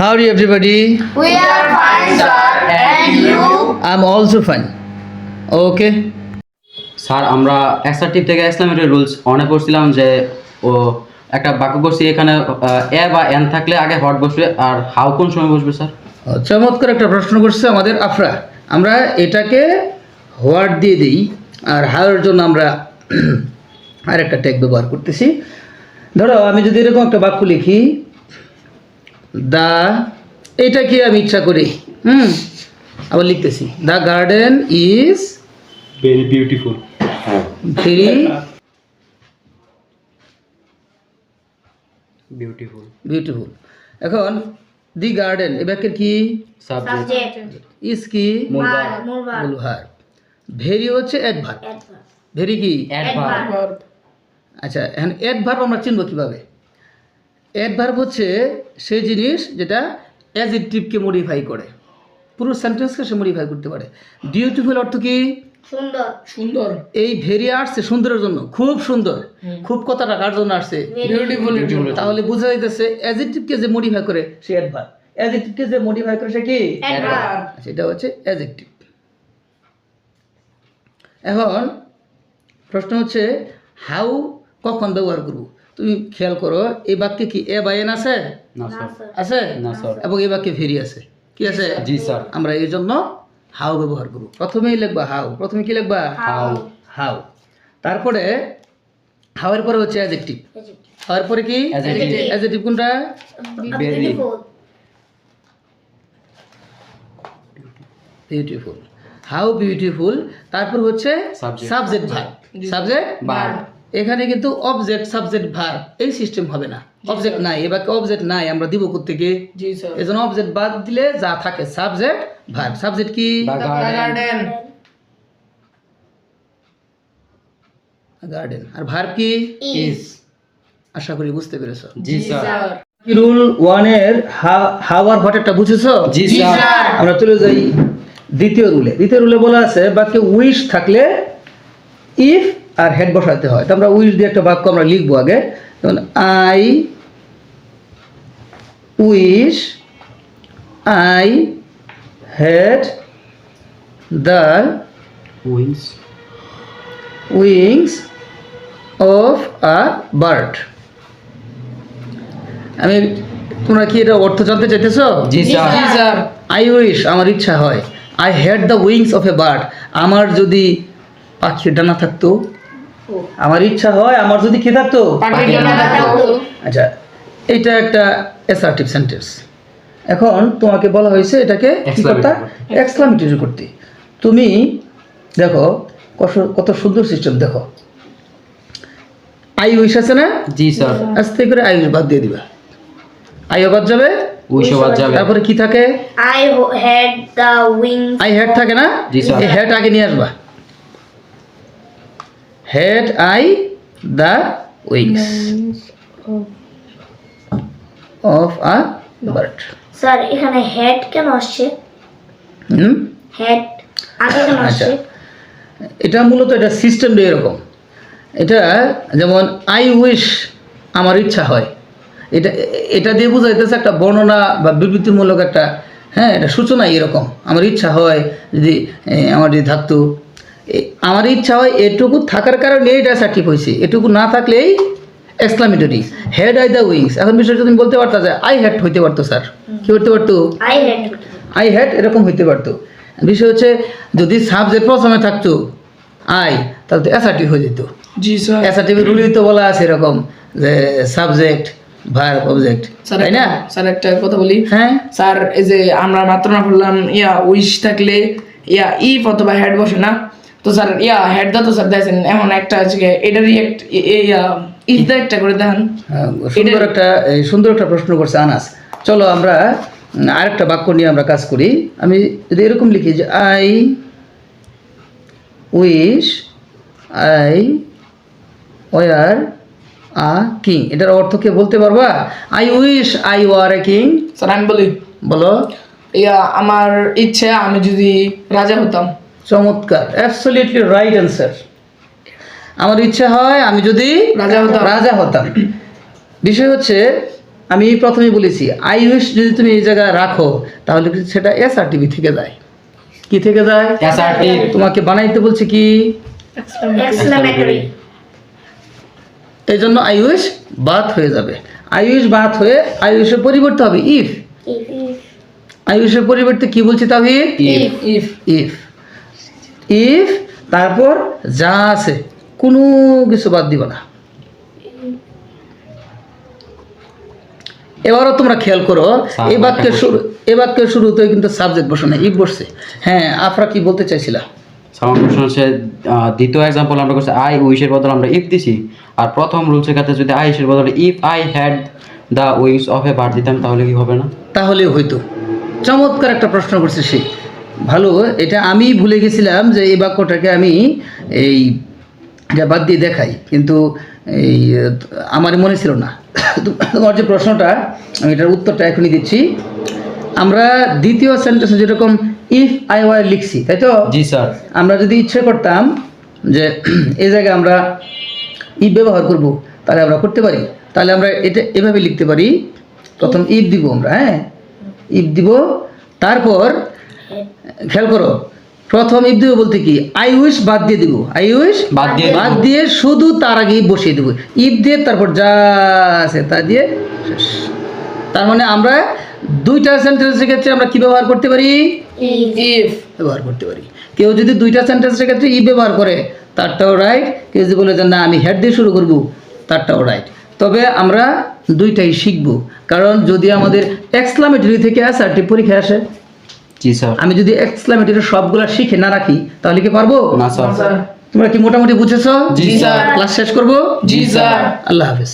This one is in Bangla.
How are you, everybody? We are fine, sir. And you? I'm also fine. Okay. Sir আমরা অ্যাসার্টিভ থেকে এক্সক্লামেটরি রুলস অনে পড়ছিলাম যে ও একটা বাক্য করছি এখানে এ বা এন থাকলে আগে হট বসবে আর হাউ কোন সময় বসবে স্যার? চমৎকার একটা প্রশ্ন করছে আমাদের আফরা। আমরা এটাকে হোয়াট দিয়ে দিই আর হাওয়ার জন্য আমরা আরেকটা ট্যাগ ব্যবহার করতেছি। ধরো আমি যদি এরকম একটা বাক্য লিখি, দা, এটাকে আমি ইচ্ছা করি আবার লিখতেছি, the garden is very beautiful. Very beautiful. Beautiful. এখন দি গার্ডেন এ বাক্যের কি? সাবজেক্ট। ইজ কি? মূল মূল ভার্ব। ভেরি হচ্ছে অ্যাডভার্ব। ভেরি কি? অ্যাডভার্ব। আচ্ছা, এখন অ্যাডভার্ব আমরা চিনব কিভাবে? অ্যাডভার্ব হচ্ছে সেই জিনিস যেটা অ্যাডজেক্টিভকে মডিফাই করে, পুরো সেন্টেন্সকে সে মডিফাই করতে পারে। বিউটিফুল অর্থ কি? সুন্দর। সুন্দর। এই ভেরি আসছে সুন্দরের জন্য, খুব সুন্দর। খুব কথাটা কার জন্য আসছে? বিউটিফুল। তাহলে বোঝা যাইতেছে অ্যাডজেক্টিভকে যে মডিফাই করে সে অ্যাডভার্ব, অ্যাডজেক্টিভকে যে মডিফাই করে সে কি? Adverb. সেটা হচ্ছে অ্যাডজেক্টিভ। এখন প্রশ্ন হচ্ছে হাউ কখন ব্যবহার করব? তুমি খেয়াল করো, এই বাক্যে কি এ বা এন আছে? না স্যার। আছে? না স্যার। এবং এই বাক্যে ভেরি আছে। কি আছে? জি স্যার। আমরা এই জন্য হাউ ব্যবহার করব। প্রথমেই লিখবা হাউ। প্রথমে কি লিখবা? হাউ। হাউ। তারপরে হাউয়ের পরে হচ্ছে অ্যাডজেক্টিভ। হাউয়ের পরে কি? Adjective. অ্যাডজেক্টিভ কোনটা? ভেরি। বিউটিফুল। How beautiful. তারপর হচ্ছে Subject. Subject verb. Subject verb. এখানে কিন্তু অবজেক্ট সাবজেক্ট ভার্ব এই সিস্টেম হবে না। অবজেক্ট নাই, এবার অবজেক্ট নাই, আমরা দিব কোত্থেকে? জি স্যার। এই জন্য অবজেক্ট বাদ দিলে যা থাকে সাবজেক্ট ভার্ব। সাবজেক্ট কি? The garden. গার্ডেন। গার্ডেন। আর ভার্ব কি? ইজ। আশা করি বুঝতে পেরেছো। জি স্যার। রুল 1 এর হাউ আর হোয়াট একটা বুঝেছো? জি স্যার। আমরা চলে যাই দ্বিতীয় রুলে। দ্বিতীয় রুলে বলা আছে বাক্যে উইশ থাকলে ইফ আর হেড বসাতে হয়। তো আমরা উইশ দিয়ে একটা বাক্য আমরা লিখবো আগে। যেমন I wish I had the wings. Wings of a bird. আমি, তোমরা কি এটা অর্থ জানতে চাইতেছো? জি জি স্যার। স্যার। আই উইশ আমার ইচ্ছা হয়, I had the wings of a bird আমার যদি পাখির ডানা থাকতো। আমার ইচ্ছা হয় আমার যদি কি থাকতো? পাখির ডানা থাকতো। আচ্ছা, এটা একটা অ্যাসার্টিভ সেন্টেন্স। এখন তোমাকে বলা হয়েছে এটাকে কি করতে? Exclamatory এক্সক্লামেটরি করতে। তুমি দেখো কত সুন্দর সিস্টেম। দেখো আই উইশ আছে না? জি স্যার। আস্তে করে আই উইশ বাদ দিয়ে দিবা, আই বাদ যাবে, উইশও বাদ যাবে। তারপরে কি থাকে? I had the wings. I had থাকে না? জি স্যার। এই হ্যাড আগে নিয়ে আসবা। Had I the wings of a bird. Sir এখানে হেড কেন আসছে? হেড আগে কেন আচ্ছা, আসছে? এটা মূলত এটা সিস্টেমটা এরকম। এটা যেমন আই উইশ আমার ইচ্ছা হয়, এটা এটা দিয়ে বোঝাইতেছে একটা বর্ণনা বা বিবৃতিমূলক একটা, হ্যাঁ, এটা সূচনা এরকম। আমার ইচ্ছা হয় যদি আমার যদি থাকতো, আমার ইচ্ছা হয় এটুকু থাকার কারণে এটা সার্টিফ হয়েছে, এটুকু না থাকলেই exclamatory. Head I the wings. এখন বিষয়টা তুমি বলতে পারতো যে আই হ্যাড হইতে পারতো। স্যার কি করতে পারতো? I had. আই হ্যাড এরকম হইতে পারতো। বিষয় হচ্ছে যদি সাবজেক্ট প্রথমে থাকতো আই, তাহলে তো অ্যাসার্টিভ হয়ে যেত। জি স্যার। অ্যাসার্টিভের রুলই তো বলা আছে এরকম যে সাবজেক্ট ভার্ব অবজেক্ট, স্যার তাই না? স্যার একটা কথা বলি। হ্যাঁ, স্যার এই যে আমরা মাত্র না বললাম উইশ থাকলে ইফ অথবা হেড বসে না, তো স্যার হেড দা তো স্যার দেখেন এখন একটা আছে এটারই ইফ দা একটা করে দেখান। সুন্দর একটা প্রশ্ন করছে আনাস। চলো আমরা আরেকটা বাক্য নিয়ে আমরা কাজ করি। আমি যদি এরকম লিখি যে I wish I were a king, এটার অর্থ কে বলতে পারবা? I wish I were a king. Sir আমি বলি, বলো। আমার ইচ্ছে আমি যদি রাজা হতাম। চমৎকার, অ্যাবসলিউটলি রাইট অ্যান্সার। আমার ইচ্ছা হয় আমি যদি রাজা হতাম। রাজা হতাম। বিষয় হচ্ছে আমি প্রথমেই বলেছি আই উইশ যদি তুমি এই জায়গায় রাখো তাহলে কিন্তু সেটা এসআরটিভি থেকে যায়। কি থেকে যায়? SRT তোমাকে বানাইতে বলছে কি? এক্সক্লেমেটরি। এই জন্য আই উইশ বাদ হয়ে যাবে। আই উইশ বাদ হয়ে আই উইশের পরিবর্তে হবে ইফ। আই উইশের পরিবর্তে কি বলছি তাহিদ? if if if. ইফ তারপর যা আছে কোনো কিছু বাদ দিব না। এবারও তোমরা খেয়াল করো এই বাক্যের শুরুতে কিন্তু সাবজেক্ট বসে না, ইফ বসছে। হ্যাঁ, আফরা কি বলতে চাইছিলা? আমার প্রশ্ন হচ্ছে দ্বিতীয় এক্সাম্পল আমরা করছি আই উইশের বদলে আমরা ইফ দিছি, আর প্রথম রুলসের ক্ষেত্রে যদি আই উইশের বদলে if I had the wish of a bird দিতাম তাহলে কি হবে না? তাহলে হয়তো। চমৎকার একটা প্রশ্ন করছে সে, ভালো। এটা আমি ভুলে গেছিলাম যে এই বাক্যটাকে আমি এই যা বাদ দিয়ে দেখাই, কিন্তু এই আমার মনে ছিল না। তোমার যে প্রশ্নটা, আমি এটার উত্তরটা এখনই দিচ্ছি। আমরা দ্বিতীয় সেন্টেন্সে যেরকম ইফ আই ওয়ার লিখছি, তাই তো? জি স্যার। আমরা যদি ইচ্ছে করতাম যে এই জায়গায় আমরা ইফ ব্যবহার করব, তাহলে আমরা করতে পারি। তাহলে আমরা এটা এভাবে লিখতে পারি, প্রথম ইফ দিব আমরা, হ্যাঁ ইফ দিব, তারপর খেয়াল করো প্রথম ইফ দিব বলতে কি আই উইশ বাদ দিয়ে দিব, আই উইশ বাদ দিয়ে শুধু তার আগে বসিয়ে দেবো, ইফ দিয়ে তারপর যা আছে তা দিয়ে শেষ। তার মানে আমরা দুইটা সেন্টেন্সের ক্ষেত্রে আমরা কি ব্যবহার করতে পারি? ইফ ব্যবহার করতে পারি। কেউ যদি দুইটা সেন্টেন্সের ক্ষেত্রে ই ব্যবহার করে তারটাও রাইট, কেউ যদি বলে যে না আমি হেড দিয়ে শুরু করব তারটাও রাইট। তবে আমরা দুইটাই শিখব, কারণ যদি আমাদের এক্সক্লামেটরি থেকে অ্যাসার্টিভ পরীক্ষা আসে, জি স্যার। আমি যদি এক্সক্লামেটরি সবগুলা শিখে না রাখি তাহলে কি পারবো? না স্যার। তোমরা কি মোটামুটি বুঝেছো? জি স্যার। ক্লাস শেষ করবো? জি স্যার। আল্লাহ হাফেজ।